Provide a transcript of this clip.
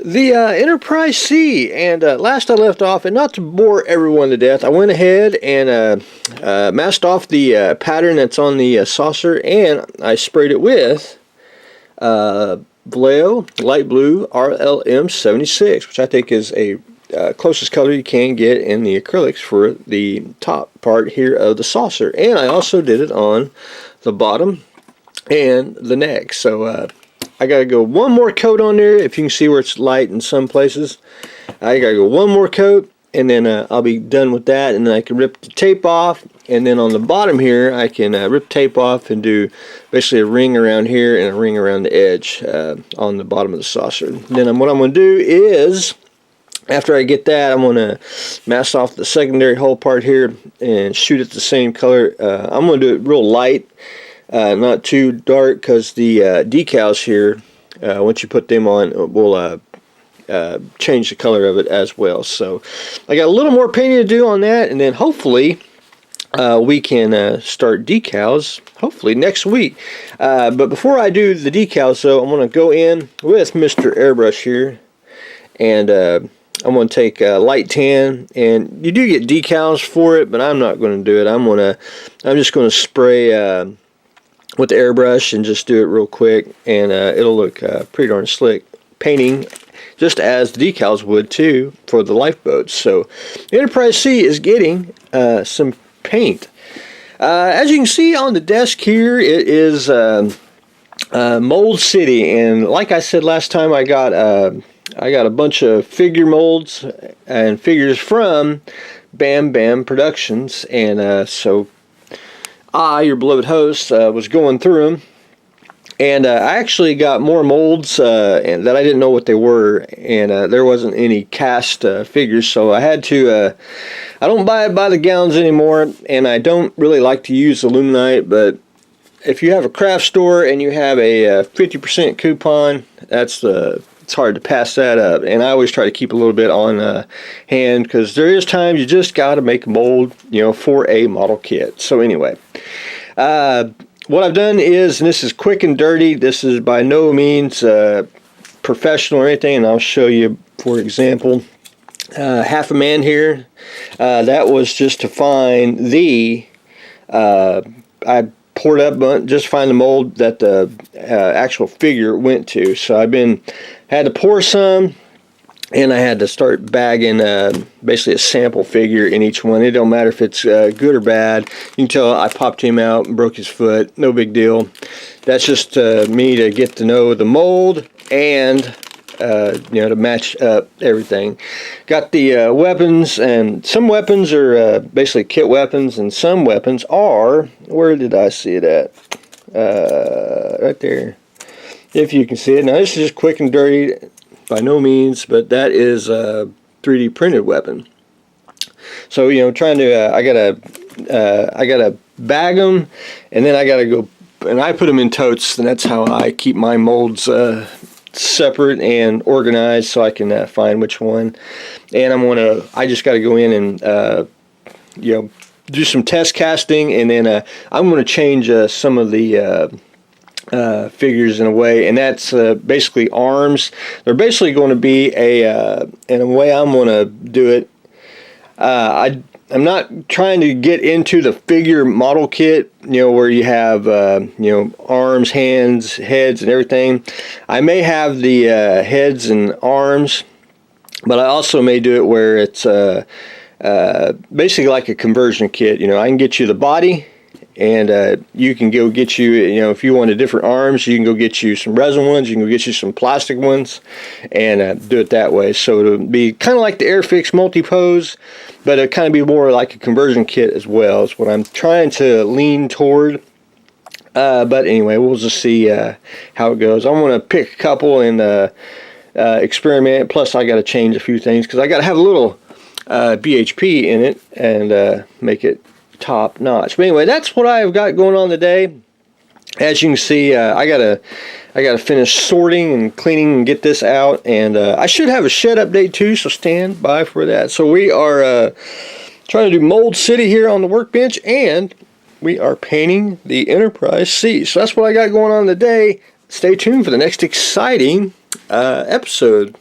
The Enterprise C, and last I left off, and not to bore everyone to death, I went ahead and masked off the pattern that's on the saucer, and I sprayed it with Vallejo Light Blue RLM76, which I think is a closest color you can get in the acrylics for the top part here of the saucer. And I also did it on the bottom and the neck. So I gotta go one more coat on there. If you can see where it's light in some places, I gotta go one more coat, and then I'll be done with that, and then I can rip the tape off, and then on the bottom here I can rip tape off and do basically a ring around here and a ring around the edge on the bottom of the saucer. And then what I'm going to do is, after I get that, I'm going to mask off the secondary hull part here and shoot it the same color. I'm going to do it real light, not too dark, because the decals here, once you put them on, will change the color of it as well. So I got a little more painting to do on that, and then hopefully we can start decals hopefully next week. But before I do the decals, though, I'm going to go in with Mr. Airbrush here, and I'm going to take light tan, and you do get decals for it, but I'm not going to do it. I'm just going to spray with the airbrush and just do it real quick, and it'll look pretty darn slick painting, just as the decals would too for the lifeboats. So Enterprise C is getting some paint. As you can see on the desk here, it is Mold City, and like I said last time, I got a bunch of figure molds and figures from Bam Bam Productions, and so I, your beloved host, was going through them, and I actually got more molds and that I didn't know what they were, and there wasn't any cast figures, so I had to, I don't buy it by the gallons anymore, and I don't really like to use aluminite, but if you have a craft store and you have a 50% coupon, it's hard to pass that up. And I always try to keep a little bit on hand, because there is times you just got to make a mold, for a model kit. So anyway, what I've done is, and this is quick and dirty, this is by no means professional or anything, and I'll show you, for example, half a man here. That was just to find the, I poured up just to find the mold that the actual figure went to. So had to pour some, and I had to start bagging basically a sample figure in each one. It don't matter if it's good or bad. You can tell I popped him out and broke his foot. No big deal. That's just me to get to know the mold and to match up everything. Got the weapons, and some weapons are basically kit weapons, and some weapons are, where did I see it at? Right there. If you can see it. Now this is just quick and dirty, by no means, but that is a 3D printed weapon. So trying to I gotta bag them, and then I gotta go, and I put them in totes, and that's how I keep my molds separate and organized, so I can find which one. And I just got to go in and do some test casting, and then I'm going to change some of the figures in a way, and that's basically arms. They're basically going to be in a way I'm going to do it, I'm not trying to get into the figure model kit, where you have, arms, hands, heads, and everything. I may have the heads and arms, but I also may do it where it's basically like a conversion kit. I can get you the body, and you can go get you, if you wanted different arms, you can go get you some resin ones, you can go get you some plastic ones, and do it that way. So it'll be kind of like the Airfix multi-pose, but it'll kind of be more like a conversion kit as well, is what I'm trying to lean toward. But anyway, we'll just see how it goes. I'm going to pick a couple and experiment, plus I got to change a few things, because I got to have a little BHP in it and make it top notch. But anyway, that's what I've got going on today. As you can see, I gotta finish sorting and cleaning and get this out, and I should have a shed update too, so stand by for that. So we are trying to do Mold City here on the workbench, and we are painting the Enterprise C. So that's what I got going on today. Stay tuned for the next exciting episode.